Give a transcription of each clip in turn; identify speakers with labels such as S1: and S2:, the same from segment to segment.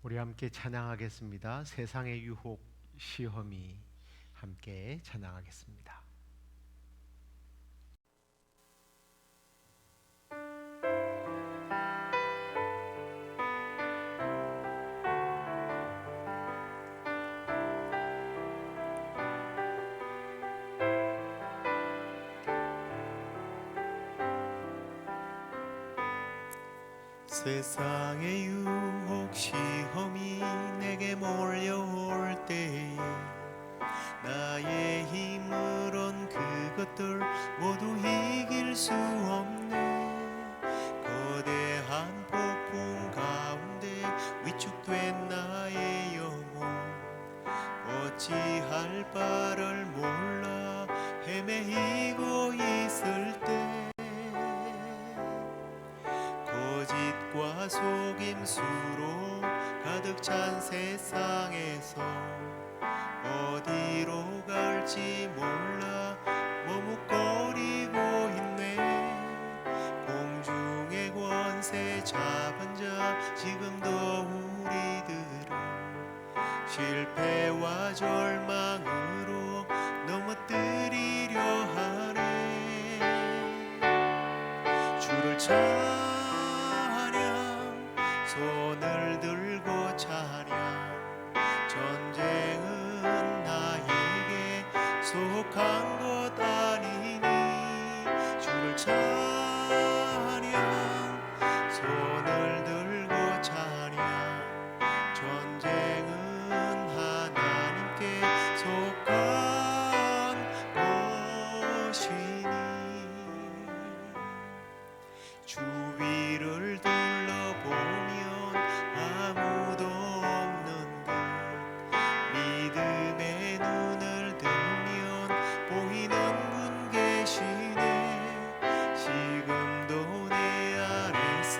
S1: 우리 함께 찬양하겠습니다. 세상의 유혹 시험이 함께 찬양하겠습니다.
S2: 세상의 유혹 시험이 내게 몰려올 때에 나의 힘으론 그것들 모두 이길 수 없네. 거대한 폭풍 가운데 위축된 나의 영혼 어찌할 바를 몰라 헤매이고 있을 때 거짓과 속임수로 가득 찬 세상에서 어디로 갈지 몰라 머뭇거리고 있네. 공중의 권세 잡은 자 지금도 우리들은 실패와 절망으로 넘어뜨리려 하네. 주를 손을 들고 찬양. 전쟁은 나에게 속한 것 아니니 주를 찬양. 손을 들고 찬양. 전쟁은 하나님께 속한 것이니 주위를 둘러보면 아무도 없는 듯 믿음의 눈을 들면 보이는 분 계시네. 지금도 내 안에서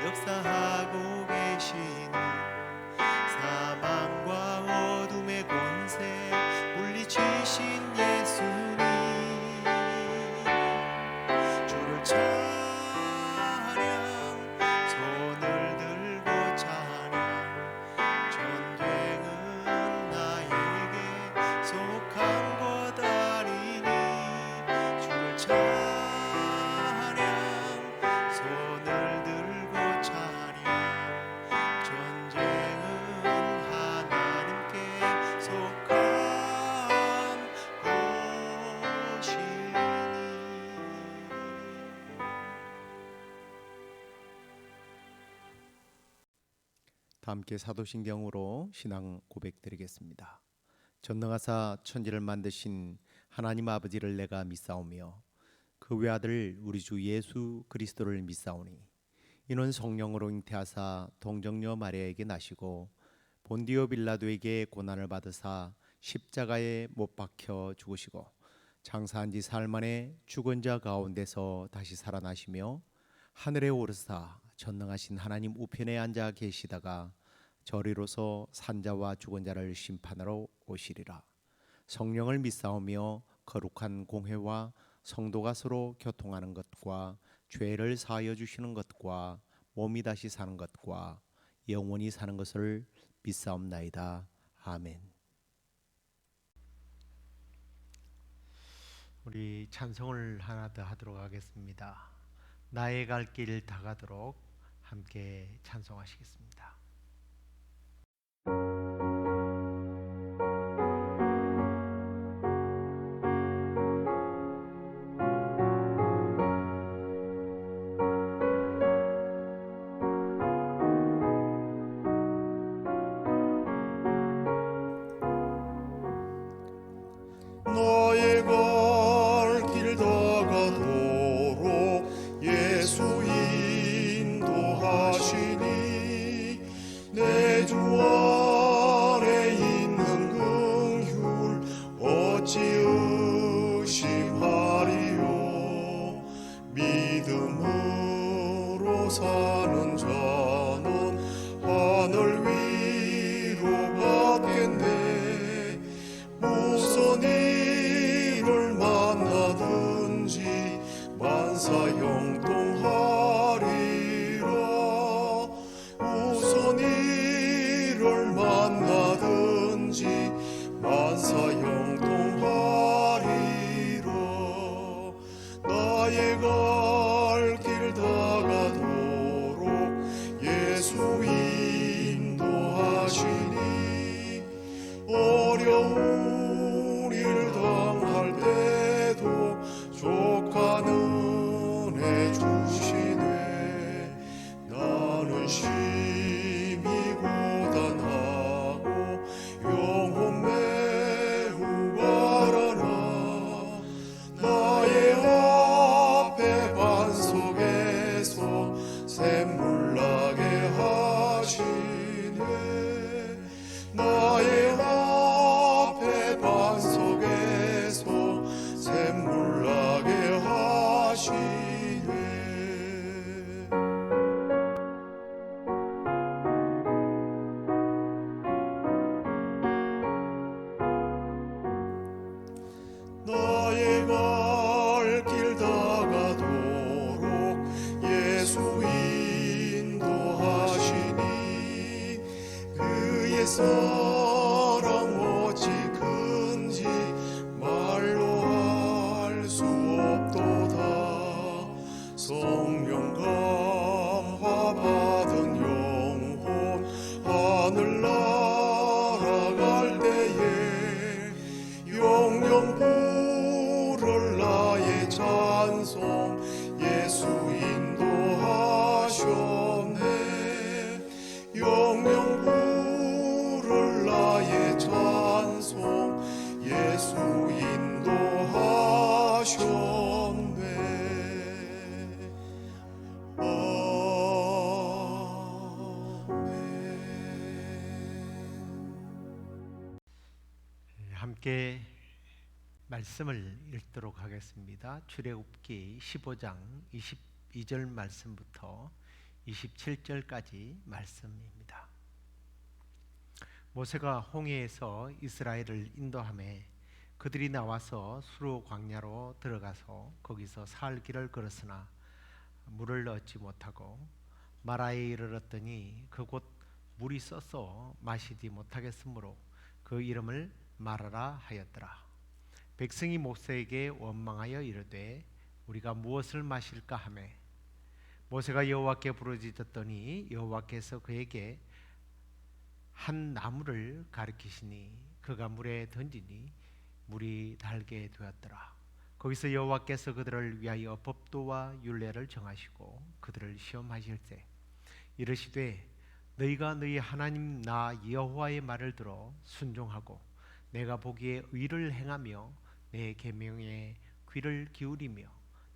S2: 역사하고 계시는 사망과 어둠의 권세 물리치신 예수님. 주를
S3: 함께 사도신경으로 신앙 고백드리겠습니다. 전능하사 천지를 만드신 하나님 아버지를 내가 믿사오며 그 외아들 우리 주 예수 그리스도를 믿사오니 이는 성령으로 잉태하사 동정녀 마리아에게 나시고 본디오 빌라도에게 고난을 받으사 십자가에 못 박혀 죽으시고 장사한 지 사흘 만에 죽은 자 가운데서 다시 살아나시며 하늘에 오르사 전능하신 하나님 우편에 앉아 계시다가 저리로서 산자와 죽은 자를 심판하러 오시리라. 성령을 믿사오며 거룩한 공회와 성도가 서로 교통하는 것과 죄를 사하여 주시는 것과 몸이 다시 사는 것과 영원히 사는 것을 믿사옵나이다. 아멘.
S1: 우리 찬송을 하나 더 하도록 하겠습니다. 나의 갈 길 다 가도록 함께 찬송하시겠습니다.
S2: 너의 갈 길 다 가도록 예수 인도하시니 내 주 안에 있는 긍휼 어찌 의심하리요. 믿음으로 사는 자는 하늘 위로 받겠네. 무슨 일을 만나든지 만사 형통하리라. 무슨 일 심히 고단하고 영혼 매우 바라나 나의 앞에 반석에서 샘물 나게 하시네 나의 앞에 반석에서 샘물 나게 하시네 나의 갈 길 다가도록 예수 인도하시니 그의 사랑 어찌 큰지 말로 할 수 없도다 성령 감화 받은 영혼 하늘 날아갈 때에 영영 부를 나의 찬송 예수 인도하셨네 영영 부를 나의 찬송 예수 인도하셨네
S1: 함께 말씀을 읽도록 하겠습니다. 출애굽기 15장 22절 말씀부터 27절까지 말씀입니다. 모세가 홍해에서 이스라엘을 인도하매 그들이 나와서 수르 광야로 들어가서 거기서 사흘 길을 걸었으나 물을 얻지 못하고 마라에 이르렀더니 그곳 물이 써서 마시지 못하겠으므로 그 이름을 마라라 하였더라. 백성이 모세에게 원망하여 이르되 우리가 무엇을 마실까 하매 모세가 여호와께 부르짖었더니 여호와께서 그에게 한 나무를 가리키시니 그가 물에 던지니 물이 달게 되었더라. 거기서 여호와께서 그들을 위하여 법도와 율례를 정하시고 그들을 시험하실 때 이르시되 너희가 너희 하나님 나 여호와의 말을 들어 순종하고 내가 보기에 의를 행하며 내 계명에 귀를 기울이며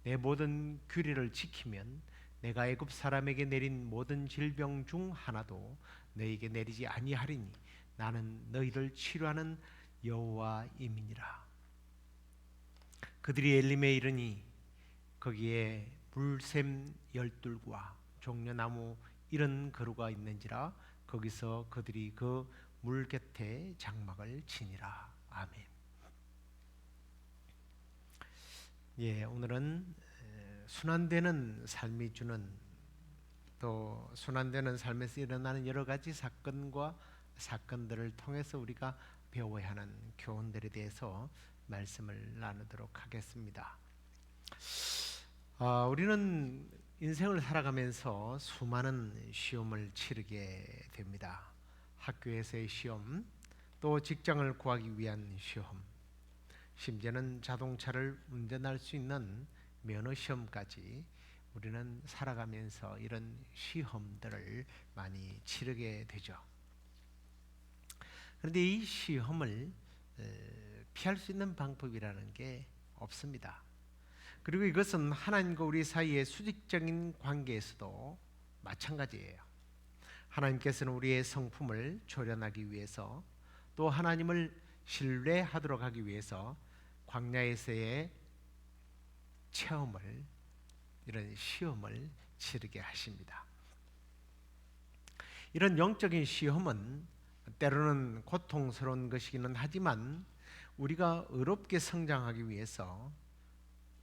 S1: 내 모든 규례를 지키면 내가 애굽 사람에게 내린 모든 질병 중 하나도 너희에게 내리지 아니하리니 나는 너희를 치료하는 여호와임이니라. 그들이 엘림에 이르니 거기에 물샘 12과 종려나무 70그루가 있는지라 거기서 그들이 그 물 곁에 장막을 치니라. 아멘. 예, 오늘은 순환되는 삶이 주는 또 순환되는 삶에서 일어나는 여러 가지 사건들을 통해서 우리가 배워야 하는 교훈들에 대해서 말씀을 나누도록 하겠습니다. 우리는 인생을 살아가면서 수많은 시험을 치르게 됩니다. 학교에서의 시험, 또 직장을 구하기 위한 시험, 심지어는 자동차를 운전할 수 있는 면허 시험까지 우리는 살아가면서 이런 시험들을 많이 치르게 되죠. 그런데 이 시험을 피할 수 있는 방법이라는 게 없습니다. 그리고 이것은 하나님과 우리 사이의 수직적인 관계에서도 마찬가지예요. 하나님께서는 우리의 성품을 조련하기 위해서 또 하나님을 신뢰하도록 하기 위해서 광야에서의 체험을 이런 시험을 치르게 하십니다. 이런 영적인 시험은 때로는 고통스러운 것이기는 하지만 우리가 의롭게 성장하기 위해서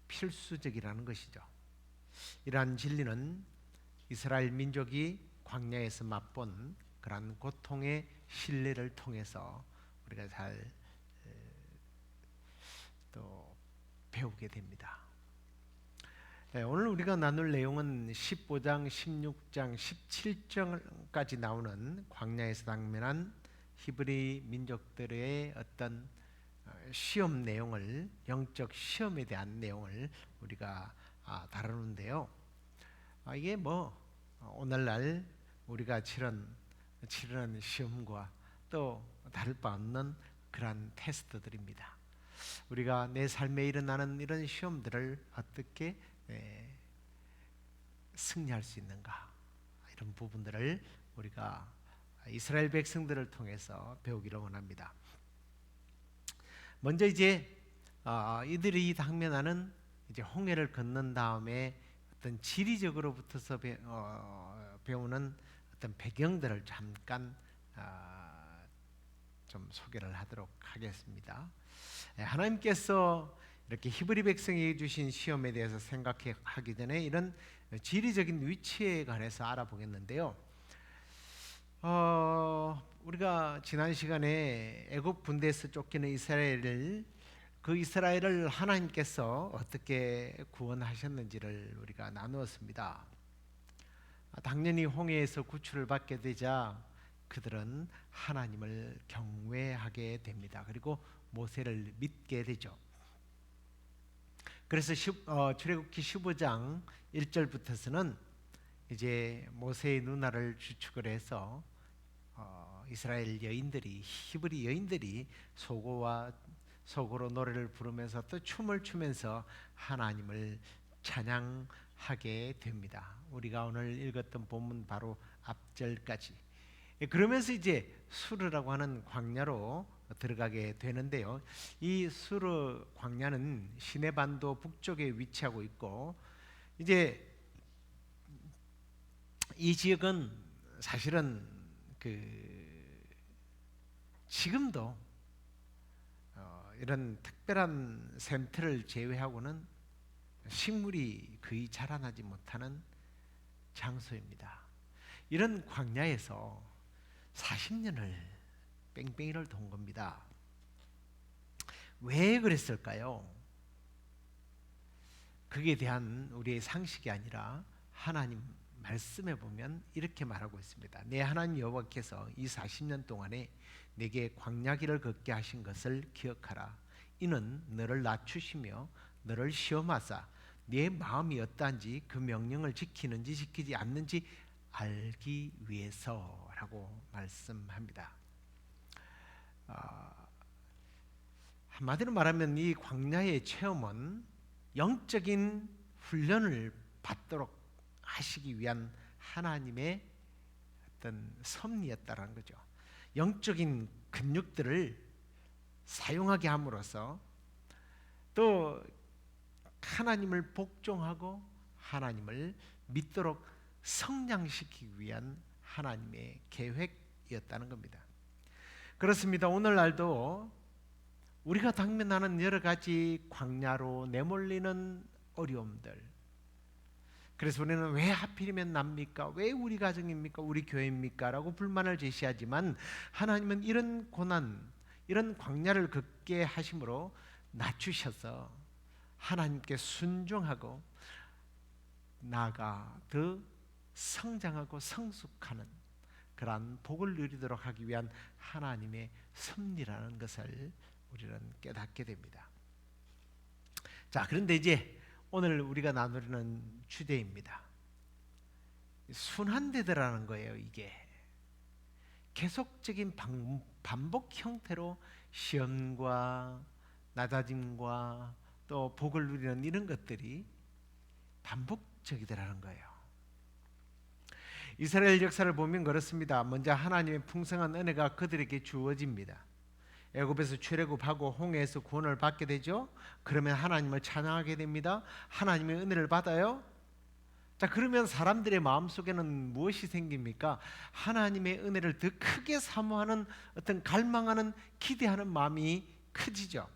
S1: 필수적이라는 것이죠. 이러한 진리는 이스라엘 민족이 광야에서 맛본 그러한 고통의 신뢰를 통해서 우리가 잘 또 배우게 됩니다. 오늘 우리가 나눌 내용은 15장, 16장, 17장까지 나오는 광야에서 당면한 히브리 민족들의 어떤 시험 내용을, 영적 시험에 대한 내용을 우리가 다루는데요. 이게 오늘날 우리가 치르는 시험과 또 다를 바 없는 그러한 테스트들입니다. 우리가 내 삶에 일어나는 이런 시험들을 어떻게 승리할 수 있는가, 이런 부분들을 우리가 이스라엘 백성들을 통해서 배우기를 원합니다. 먼저 이제 이들이 당면하는 이제 홍해를 건넌 다음에 어떤 지리적으로부터서 배우는 어떤 배경들을 잠깐 좀 소개를 하도록 하겠습니다. 하나님께서 이렇게 히브리 백성에게 주신 시험에 대해서 생각하기 전에 이런 지리적인 위치에 관해서 알아보겠는데요. 우리가 지난 시간에 애굽 군대에서 쫓기는 이스라엘을 하나님께서 어떻게 구원하셨는지를 우리가 나누었습니다. 당연히 홍해에서 구출을 받게 되자 그들은 하나님을 경외하게 됩니다. 그리고 모세를 믿게 되죠. 그래서 출애굽기 15장 1절부터서는 이제 모세의 누나를 주축을 해서 이스라엘 여인들이, 히브리 여인들이 속으로 노래를 부르면서 또 춤을 추면서 하나님을 찬양하게 됩니다. 우리가 오늘 읽었던 본문 바로 앞절까지. 그러면서 이제 수르라고 하는 광야로 들어가게 되는데요. 이 수르 광야는 시내반도 북쪽에 위치하고 있고, 이제 이 지역은 사실은 지금도 이런 특별한 샘터를 제외하고는 식물이 거의 자라나지 못하는 장소입니다. 이런 광야에서 40년을 뺑뺑이를 돈 겁니다. 왜 그랬을까요? 그에 대한 우리의 상식이 아니라 하나님 말씀에 보면 이렇게 말하고 있습니다. 내 하나님 여호와께서 이 40년 동안에 내게 광야길을 걷게 하신 것을 기억하라. 이는 너를 낮추시며 너를 시험하사 내 마음이 어떠한지 그 명령을 지키는지 지키지 않는지 알기 위해서라고 말씀합니다. 한마디로 말하면 이 광야의 체험은 영적인 훈련을 받도록 하시기 위한 하나님의 어떤 섭리였다라는 거죠. 영적인 근육들을 사용하게 함으로써 또 하나님을 복종하고 하나님을 믿도록 성장시키기 위한 하나님의 계획이었다는 겁니다. 그렇습니다. 오늘날도 우리가 당면하는 여러 가지 광야로 내몰리는 어려움들, 그래서 우리는 왜 하필이면 납니까? 왜 우리 가정입니까? 우리 교회입니까? 라고 불만을 제시하지만 하나님은 이런 고난, 이런 광야를 걷게 하심으로 낮추셔서 하나님께 순종하고 나아가 더 성장하고 성숙하는 그러한 복을 누리도록 하기 위한 하나님의 섭리라는 것을 우리는 깨닫게 됩니다. 자, 그런데 이제 오늘 우리가 나누려는 주제입니다. 순환되더라는 거예요. 이게 계속적인 반복 형태로 시험과 낮아짐과 또 복을 누리는 이런 것들이 반복적이더라는 거예요. 이스라엘 역사를 보면 그렇습니다. 먼저 하나님의 풍성한 은혜가 그들에게 주어집니다. 애굽에서 출애굽하고 홍해에서 구원을 받게 되죠. 그러면 하나님을 찬양하게 됩니다. 하나님의 은혜를 받아요. 자, 그러면 사람들의 마음속에는 무엇이 생깁니까? 하나님의 은혜를 더 크게 사모하는 어떤 갈망하는 기대하는 마음이 커지죠.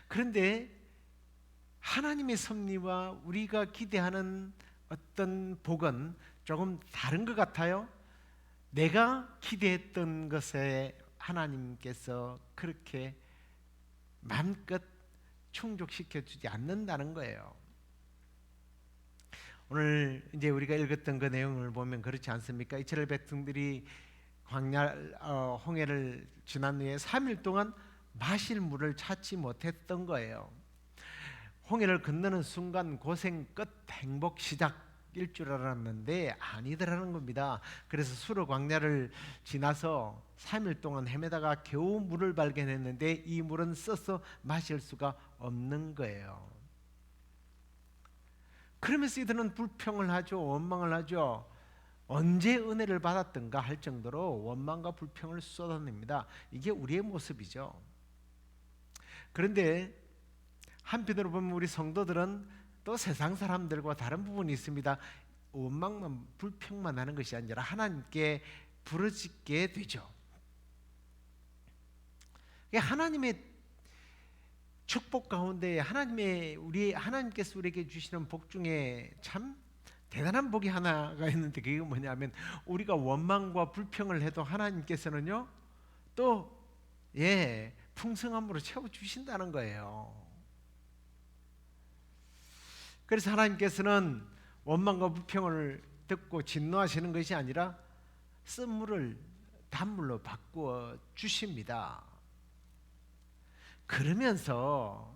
S1: 그런데 하나님의 섭리와 우리가 기대하는 어떤 복은 조금 다른 것 같아요. 내가 기대했던 것에 하나님께서 그렇게 마음껏 충족시켜 주지 않는다는 거예요. 오늘 이제 우리가 읽었던 그 내용을 보면 그렇지 않습니까? 이스라엘 백성들이 홍해를 지난 후에 3일 동안 마실 물을 찾지 못했던 거예요. 홍해를 건너는 순간 고생 끝 행복 시작, 바뀔 줄 알았는데 아니더라는 겁니다. 그래서 수르 광야를 지나서 3일 동안 헤매다가 겨우 물을 발견했는데 이 물은 써서 마실 수가 없는 거예요. 그러면서 이들은 불평을 하죠. 원망을 하죠. 언제 은혜를 받았던가 할 정도로 원망과 불평을 쏟아냅니다. 이게 우리의 모습이죠. 그런데 한편으로 보면 우리 성도들은 또 세상 사람들과 다른 부분이 있습니다. 원망만 불평만 하는 것이 아니라 하나님께 부르짖게 되죠. 하나님의 축복 가운데 하나님께서 우리에게 주시는 복 중에 참 대단한 복이 하나가 있는데 그게 뭐냐면 우리가 원망과 불평을 해도 하나님께서는요 또 풍성함으로 채워 주신다는 거예요. 그래서 하나님께서는 원망과 불평을 듣고 진노하시는 것이 아니라 쓴물을 단물로 바꾸어 주십니다. 그러면서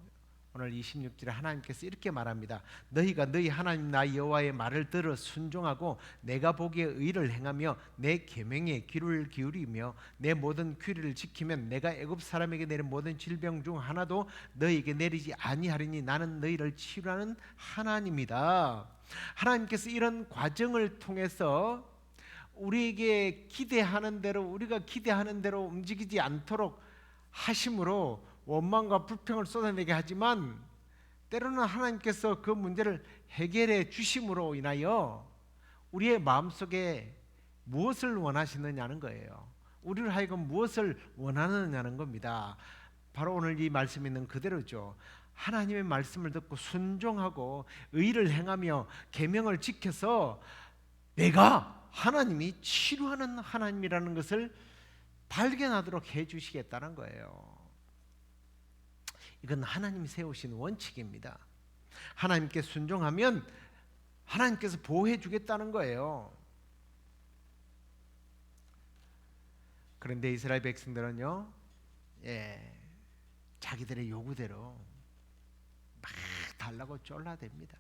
S1: 오늘 26절에 하나님께서 이렇게 말합니다. 너희가 너희 하나님 나 여호와의 말을 들어 순종하고 내가 보기에 의를 행하며 내 계명에 귀를 기울이며 내 모든 규례를 지키면 내가 애굽 사람에게 내린 모든 질병 중 하나도 너희에게 내리지 아니하리니 나는 너희를 치유하는 하나님이다. 하나님께서 이런 과정을 통해서 우리에게 기대하는 대로 우리가 기대하는 대로 움직이지 않도록 하심으로 원망과 불평을 쏟아내게 하지만 때로는 하나님께서 그 문제를 해결해 주심으로 인하여 우리의 마음속에 무엇을 원하시느냐는 거예요. 우리를 하여금 무엇을 원하느냐는 겁니다. 바로 오늘 이 말씀에 있는 그대로죠. 하나님의 말씀을 듣고 순종하고 의를 행하며 계명을 지켜서 내가 하나님이 치료하는 하나님이라는 것을 발견하도록 해주시겠다는 거예요. 이건 하나님이 세우신 원칙입니다. 하나님께 순종하면 하나님께서 보호해 주겠다는 거예요. 그런데 이스라엘 백성들은요, 자기들의 요구대로 막 달라고 쫄라댑니다.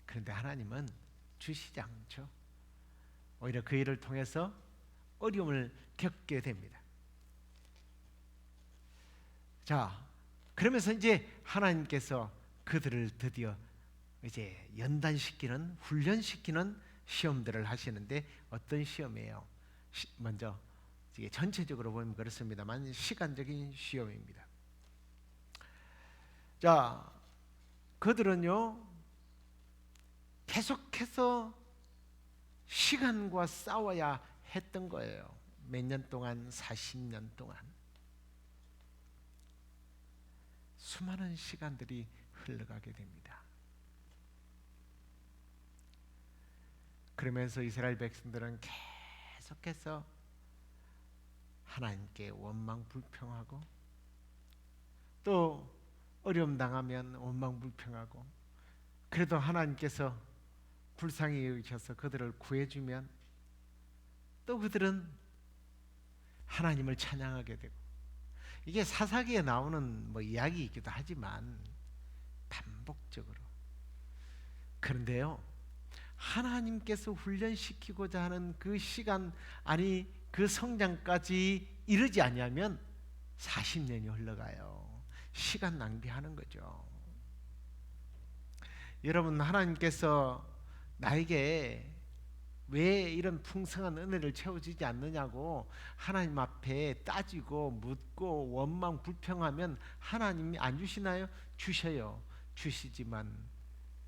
S1: 그런데 하나님은 주시지 않죠. 오히려 그 일을 통해서 어려움을 겪게 됩니다. 자, 그러면서 이제 하나님께서 그들을 드디어 이제 연단시키는 훈련시키는 시험들을 하시는데 어떤 시험이에요? 먼저 이게 전체적으로 보면 그렇습니다만 시간적인 시험입니다. 자, 그들은요 계속해서 시간과 싸워야 했던 거예요. 몇 년 동안, 40년 동안 수많은 시간들이 흘러가게 됩니다. 그러면서 이스라엘 백성들은 계속해서 하나님께 원망 불평하고 또 어려움 당하면 원망 불평하고 그래도 하나님께서 불쌍히 여기셔서 그들을 구해주면 또 그들은 하나님을 찬양하게 되고 이게 사사기에 나오는 이야기이기도 하지만 반복적으로 그런데요 하나님께서 훈련시키고자 하는 그 시간 아니 그 성장까지 이르지 아니하면 40년이 흘러가요. 시간 낭비하는 거죠. 여러분 하나님께서 나에게 왜 이런 풍성한 은혜를 채워주지 않느냐고 하나님 앞에 따지고 묻고 원망 불평하면 하나님이 안 주시나요? 주셔요. 주시지만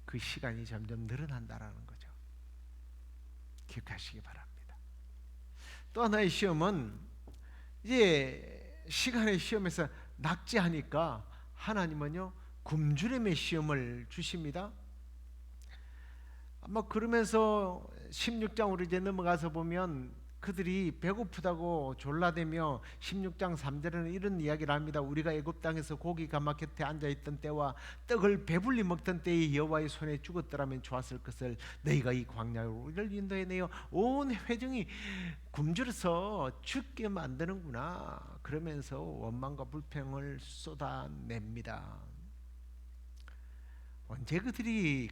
S1: 그 시간이 점점 늘어난다라는 거죠. 기억하시기 바랍니다. 또 하나의 시험은 이제 시간의 시험에서 낙제하니까 하나님은요 굶주림의 시험을 주십니다. 아마 그러면서 16장으로 이제 넘어가서 보면 그들이 배고프다고 졸라대며 16장 3절에는 이런 이야기를 합니다. 우리가 애굽 땅에서 고기가 막 곁에 앉아있던 때와 떡을 배불리 먹던 때에 여호와의 손에 죽었더라면 좋았을 것을 너희가 이 광야로 우리를 인도해내어 온 회중이 굶주려서 죽게 만드는구나 그러면서 원망과 불평을 쏟아냅니다. 언제 그들이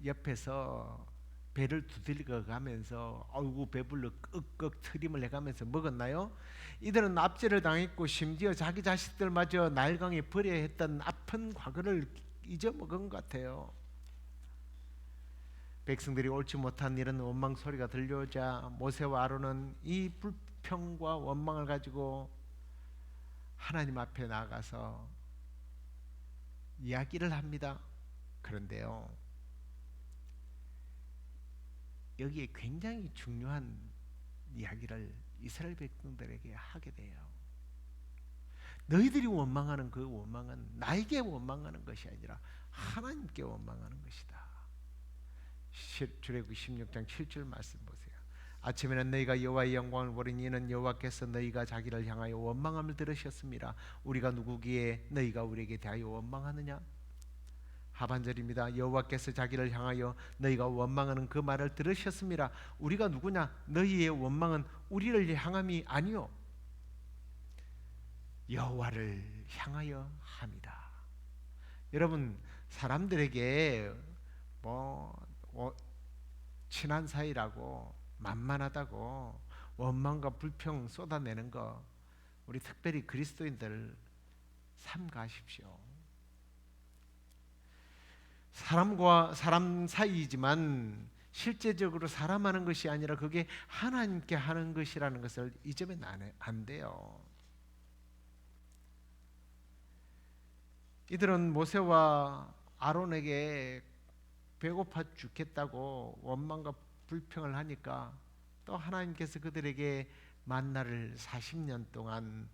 S1: 옆에서 배를 두들겨 가면서 아이고 배불러 끄끄 트림을 해가면서 먹었나요? 이들은 납치를 당했고 심지어 자기 자식들마저 나일강에 버려야 했던 아픈 과거를 잊어먹은 것 같아요. 백성들이 옳지 못한 이런 원망 소리가 들려오자 모세와 아론은 이 불평과 원망을 가지고 하나님 앞에 나가서 이야기를 합니다. 그런데요, 여기에 굉장히 중요한 이야기를 이스라엘 백성들에게 하게 돼요. 너희들이 원망하는 그 원망은 나에게 원망하는 것이 아니라 하나님께 원망하는 것이다. 출애굽기 16장 7절 말씀 보세요. 아침에는 너희가 여호와의 영광을 보리니 이는 여호와께서 너희가 자기를 향하여 원망함을 들으셨습니다. 우리가 누구기에 너희가 우리에게 대하여 원망하느냐? 하반절입니다. 여호와께서 자기를 향하여 너희가 원망하는 그 말을 들으셨습니다. 우리가 누구냐? 너희의 원망은 우리를 향함이 아니요 여호와를 향하여 함이다. 여러분, 사람들에게 친한 사이라고 만만하다고 원망과 불평 쏟아내는 거 우리 특별히 그리스도인들 삼가하십시오. 사람과 사람 사이이지만 실제적으로 사람 하는 것이 아니라 그게 하나님께 하는 것이라는 것을 잊으면 안 돼요. 이들은 모세와 아론에게 배고파 죽겠다고 원망과 불평을 하니까 또 하나님께서 그들에게 만나를 40년 동안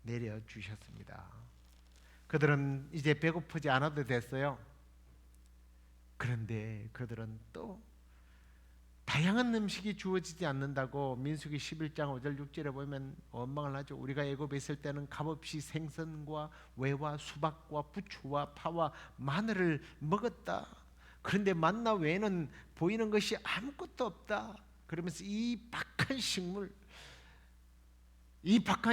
S1: 내려주셨습니다. 그들은 이제 배고프지 않아도 됐어요. 그런데 그들은 또 다양한 음식이 주어지지 않는다고 민수기 11장 5절 6절에 보면 원망을 하죠. 우리가 애굽에 있을 때는 값없이 생선과 외와 수박과 부추와 파와 마늘을 먹었다. 그런데 만나 외에는 보이는 것이 아무것도 없다. 그러면서 이 박한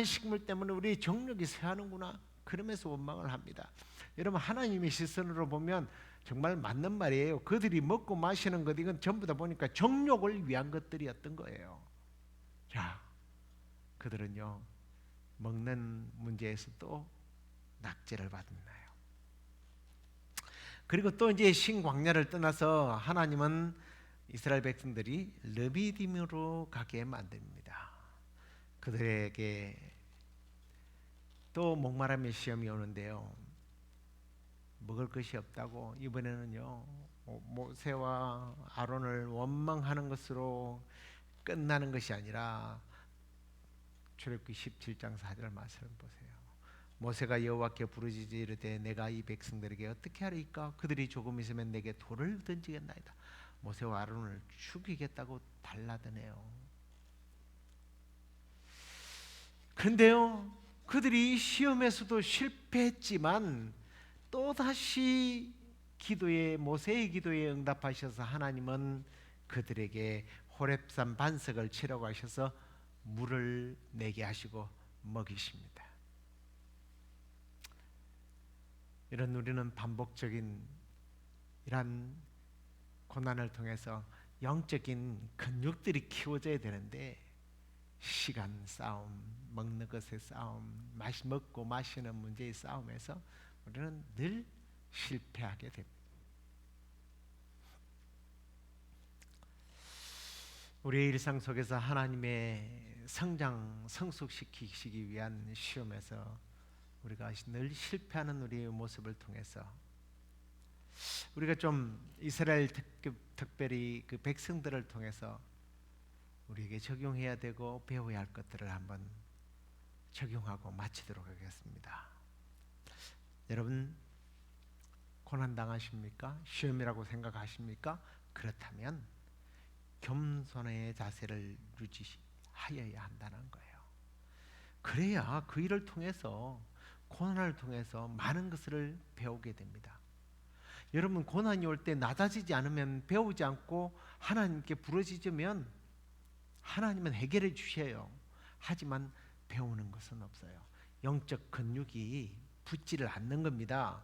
S1: 식물 때문에 우리의 정력이 쇠하는구나. 그러면서 원망을 합니다. 여러분, 하나님의 시선으로 보면 정말 맞는 말이에요. 그들이 먹고 마시는 것 이건 전부 다 보니까 정욕을 위한 것들이었던 거예요. 자, 그들은요 먹는 문제에서 또 낙제를 받았나요? 그리고 또 이제 신광야를 떠나서 하나님은 이스라엘 백성들이 르비딤으로 가게 만듭니다. 그들에게 또 목마름의 시험이 오는데요. 먹을 것이 없다고 이번에는요 모세와 아론을 원망하는 것으로 끝나는 것이 아니라 출애굽기 17장 4절 말씀을 보세요. 모세가 여호와께 부르짖어 이르되 내가 이 백성들에게 어떻게 하리까? 그들이 조금 있으면 내게 돌을 던지겠나이다. 모세와 아론을 죽이겠다고 달라드네요. 그런데요 그들이 시험에서도 실패했지만 또다시 모세의 기도에 응답하셔서 하나님은 그들에게 호렙산 반석을 치라고 하셔서 물을 내게 하시고 먹이십니다. 이런 우리는 반복적인 이런 고난을 통해서 영적인 근육들이 키워져야 되는데 시간 싸움, 먹는 것의 싸움, 먹고 마시는 문제의 싸움에서 우리는 늘 실패하게 됩니다. 우리의 일상 속에서 하나님의 성숙시키시기 위한 시험에서 우리가 늘 실패하는 우리의 모습을 통해서 우리가 좀 이스라엘 특별히 그 백성들을 통해서 우리에게 적용해야 되고 배워야 할 것들을 한번 적용하고 마치도록 하겠습니다. 여러분 고난 당하십니까? 시험이라고 생각하십니까? 그렇다면 겸손의 자세를 유지하여야 한다는 거예요. 그래야 그 일을 통해서 고난을 통해서 많은 것을 배우게 됩니다. 여러분 고난이 올 때 낮아지지 않으면 배우지 않고 하나님께 부르짖으면 하나님은 해결해 주셔요. 하지만 배우는 것은 없어요. 영적 근육이 붙지를 않는 겁니다.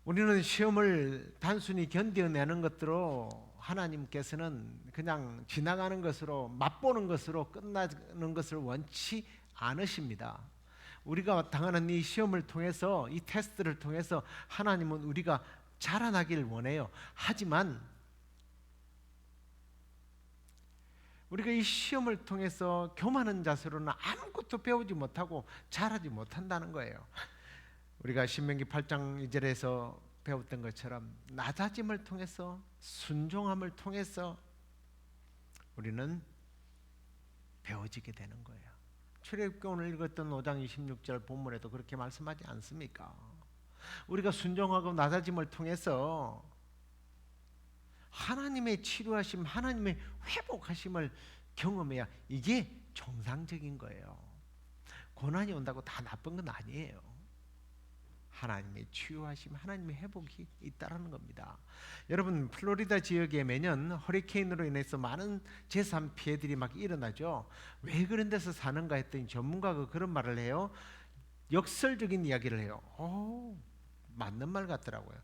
S1: 우리는 시험을 단순히 견뎌내는 것으로 하나님께서는 그냥 지나가는 것으로 맛보는 것으로 끝나는 것을 원치 않으십니다. 우리가 당하는 이 시험을 통해서 이 테스트를 통해서 하나님은 우리가 자라나길 원해요. 하지만 우리가 이 시험을 통해서 교만한 자세로는 아무것도 배우지 못하고 자라지 못한다는 거예요. 우리가 신명기 8장 2절에서 배웠던 것처럼 낮아짐을 통해서 순종함을 통해서 우리는 배워지게 되는 거예요. 출애굽기 오늘 읽었던 5장 26절 본문에도 그렇게 말씀하지 않습니까? 우리가 순종하고 낮아짐을 통해서 하나님의 치료하심, 하나님의 회복하심을 경험해야 이게 정상적인 거예요. 고난이 온다고 다 나쁜 건 아니에요. 하나님의 치유하심, 하나님의 회복이 있다라는 겁니다. 여러분, 플로리다 지역에 매년 허리케인으로 인해서 많은 재산 피해들이 막 일어나죠. 왜 그런 데서 사는가 했더니 전문가가 그런 말을 해요. 역설적인 이야기를 해요. 맞는 말 같더라고요.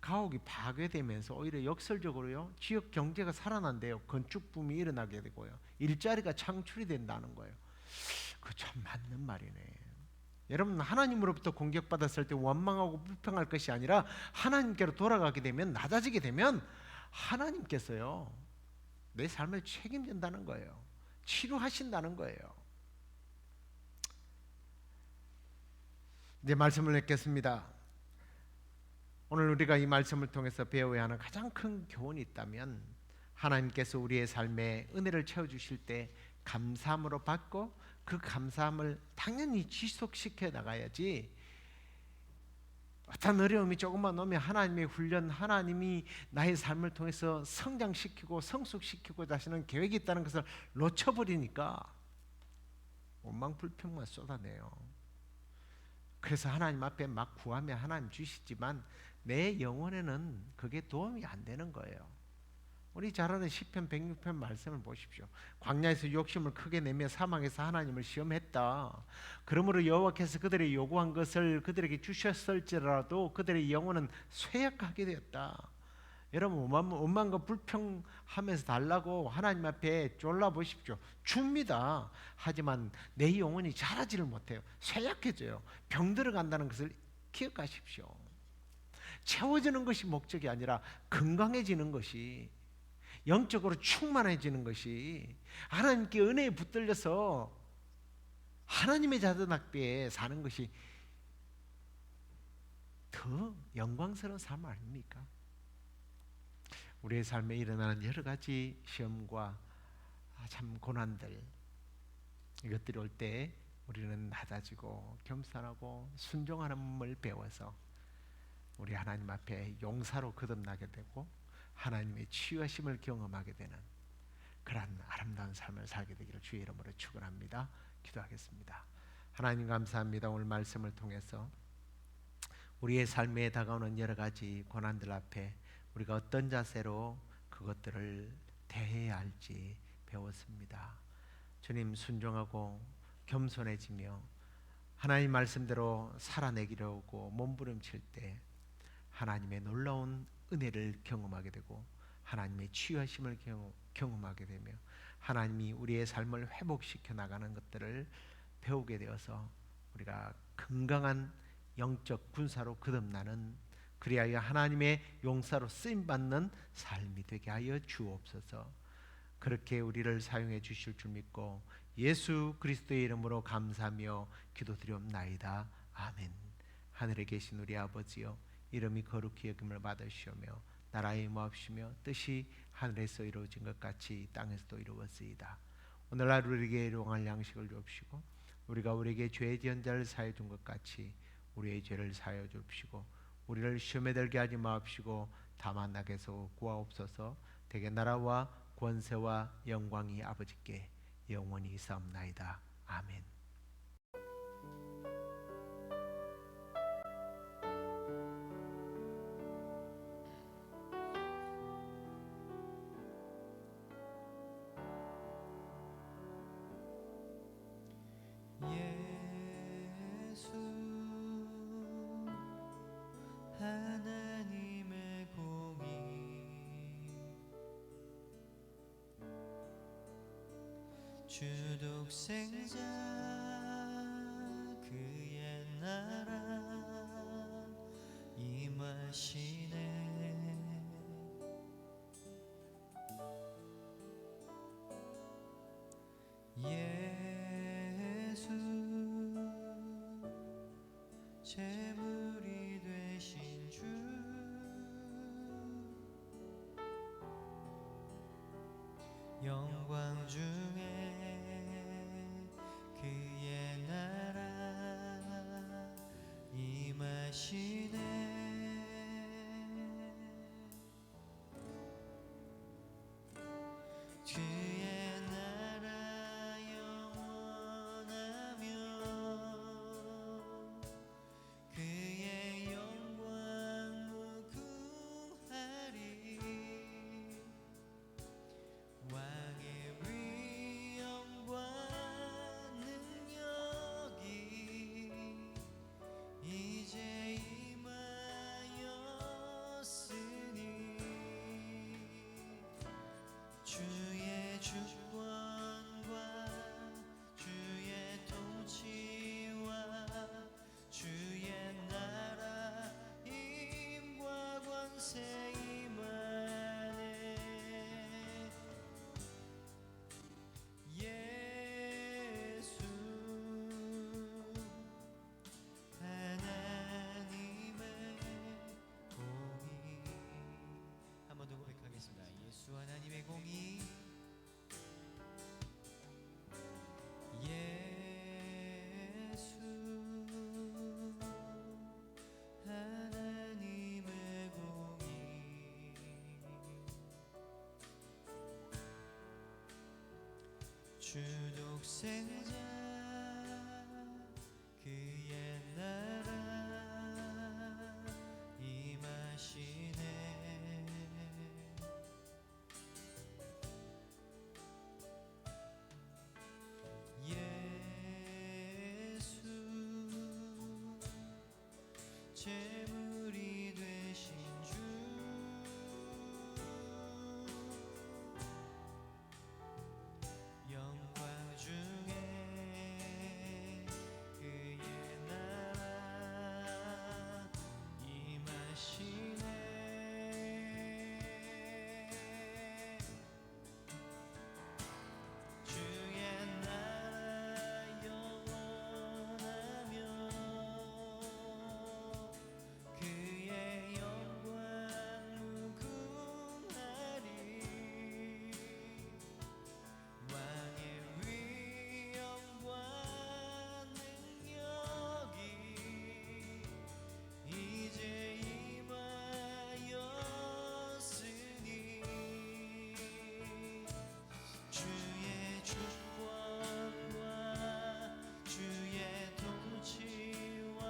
S1: 가옥이 파괴되면서 오히려 역설적으로요, 지역 경제가 살아난대요. 건축 붐이 일어나게 되고요, 일자리가 창출이 된다는 거예요. 그 참 맞는 말이네. 여러분, 하나님으로부터 공격받았을 때 원망하고 불평할 것이 아니라 하나님께로 돌아가게 되면, 낮아지게 되면 하나님께서요 내 삶을 책임진다는 거예요. 치료하신다는 거예요. 이제 말씀을 읽겠습니다. 오늘 우리가 이 말씀을 통해서 배워야 하는 가장 큰 교훈이 있다면, 하나님께서 우리의 삶에 은혜를 채워주실 때 감사함으로 받고 그 감사함을 당연히 지속시켜 나가야지, 어떤 어려움이 조금만 오면 하나님의 훈련, 하나님이 나의 삶을 통해서 성장시키고 성숙시키고자 하시는 계획이 있다는 것을 놓쳐버리니까 원망 불평만 쏟아내요. 그래서 하나님 앞에 막 구하면 하나님 주시지만 내 영혼에는 그게 도움이 안 되는 거예요. 우리 잘 아는 시편 106편 말씀을 보십시오. 광야에서 욕심을 크게 내며 사막에서 하나님을 시험했다. 그러므로 여호와께서 그들의 요구한 것을 그들에게 주셨을지라도 그들의 영혼은 쇠약하게 되었다. 여러분, 원망과 불평하면서 달라고 하나님 앞에 졸라 보십시오. 줍니다. 하지만 내 영혼이 자라지를 못해요. 쇠약해져요. 병 들어간다는 것을 기억하십시오. 채워지는 것이 목적이 아니라 건강해지는 것이, 영적으로 충만해지는 것이, 하나님께 은혜에 붙들려서 하나님의 자녀 낚대에 사는 것이 더 영광스러운 삶 아닙니까? 우리의 삶에 일어나는 여러 가지 시험과 참 고난들, 이것들이 올 때 우리는 낮아지고 겸손하고 순종하는을 배워서 우리 하나님 앞에 용사로 거듭나게 되고 하나님의 치유하심을 경험하게 되는 그러한 아름다운 삶을 살게 되기를 주의 이름으로 축원합니다. 기도하겠습니다. 하나님, 감사합니다. 오늘 말씀을 통해서 우리의 삶에 다가오는 여러 가지 고난들 앞에 우리가 어떤 자세로 그것들을 대해야 할지 배웠습니다. 주님, 순종하고 겸손해지며 하나님 말씀대로 살아내기려고 몸부림칠 때 하나님의 놀라운 은혜를 경험하게 되고 하나님의 치유하심을 경험하게 되며 하나님이 우리의 삶을 회복시켜 나가는 것들을 배우게 되어서 우리가 건강한 영적 군사로 거듭나는, 그리하여 하나님의 용사로 쓰임받는 삶이 되게 하여 주옵소서. 그렇게 우리를 사용해 주실 줄 믿고 예수 그리스도의 이름으로 감사하며 기도드리옵나이다. 아멘. 하늘에 계신 우리 아버지여, 이름이 거룩히 여김을 받으시오며 나라의 임하옵시며 뜻이 하늘에서 이루어진 것 같이 이 땅에서도 이루어지이다. 오늘날 우리에게 일용할 양식을 주옵시고 우리가 우리에게 죄 지은 자를 사하여 준 것 같이 우리의 죄를 사하여 주옵시고 우리를 시험에 들게 하지 마옵시고 다만 악에서 구하옵소서. 대개 나라와 권세와 영광이 아버지께 영원히 있사옵나이다. 아멘.
S4: 예수 하나 주 독생자 그의 나라 임하시네. 예수 제물이 되신 주 영광 중에 그의 나라 임하시네. 그의 나라 영원하며 그의 영광 무궁하리. 왕의 위엄과 능력이 이제 임하였으니 주의 주권과 주의 통치와 주의 나라 힘과 권세 임하네. 예수 하나님의 공의. 한 번 더 고백하겠습니다. 예수 하나님의 공의. 예수 하나님의 공의. 주 독생자 그의 나라 임하시네. 예수 제물이 되신 주 영광 중에 그의 나라 임하시네. 주의 나라 영원하며 그의 영광 무궁하리. 왕의 위엄과 능력이 이제 임하였으니 주의 주권과 주의 통치와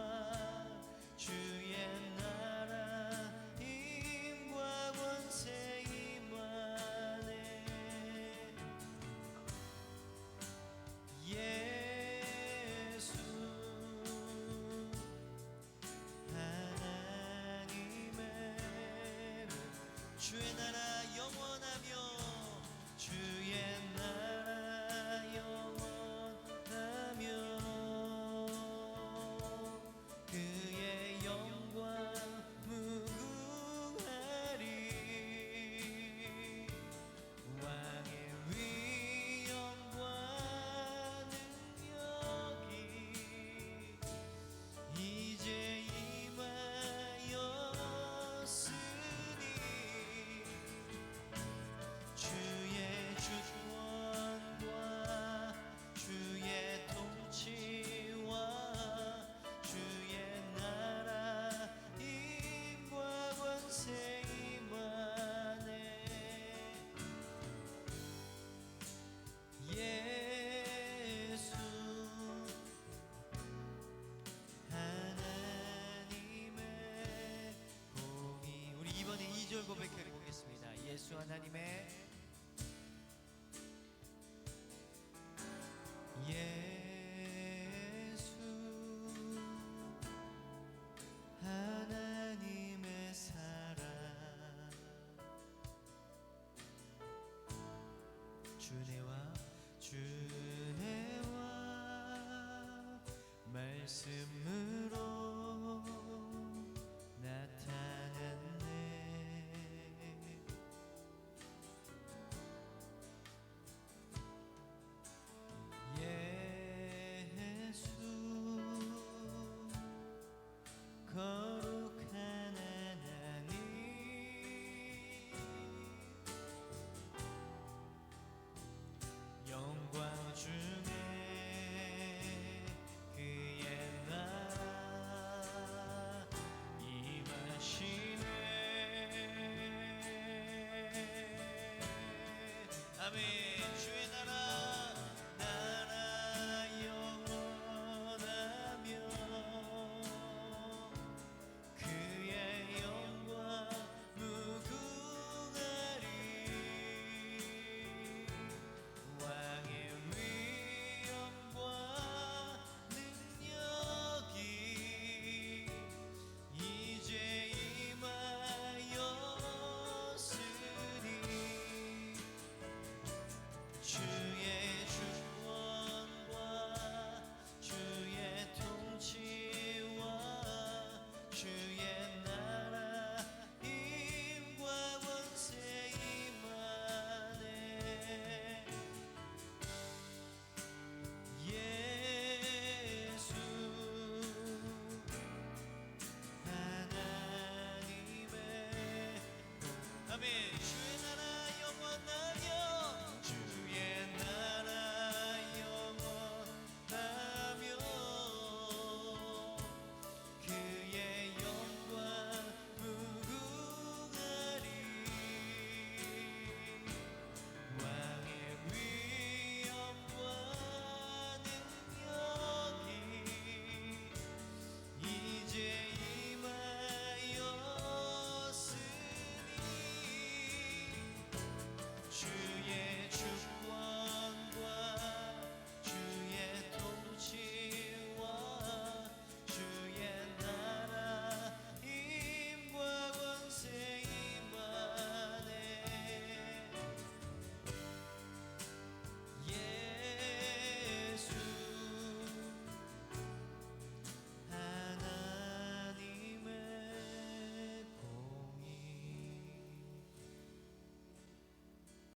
S4: 주의 나라 힘과 권세 임하네. 예수 하나님의 주의 나라 영원하며 주의 나라 영원하며 그의 영광 무궁하리. 왕의 위엄과 능력이 이제 임하였으니 주의 주권과 주의 통치와 주의 나라 힘과 권세 임하네. 예수 하나님의 공의. 우리 이번에 2절 고백해 보겠습니다. 예수 하나님의 예수 하나님의 사랑 주내와 주 말씀으로 나타났네. 예수 거룩한 하나님, 영광 중에 그의 나라 임하시네. 아멘. 주의 나라 영원하며 그의 영광 무궁하리. 왕의 위엄과 능력이 이제 임하였으니 주의 주권과 주의 통치와 주의 나라 힘과 권세 임하네. 예수 하나님의 아멘.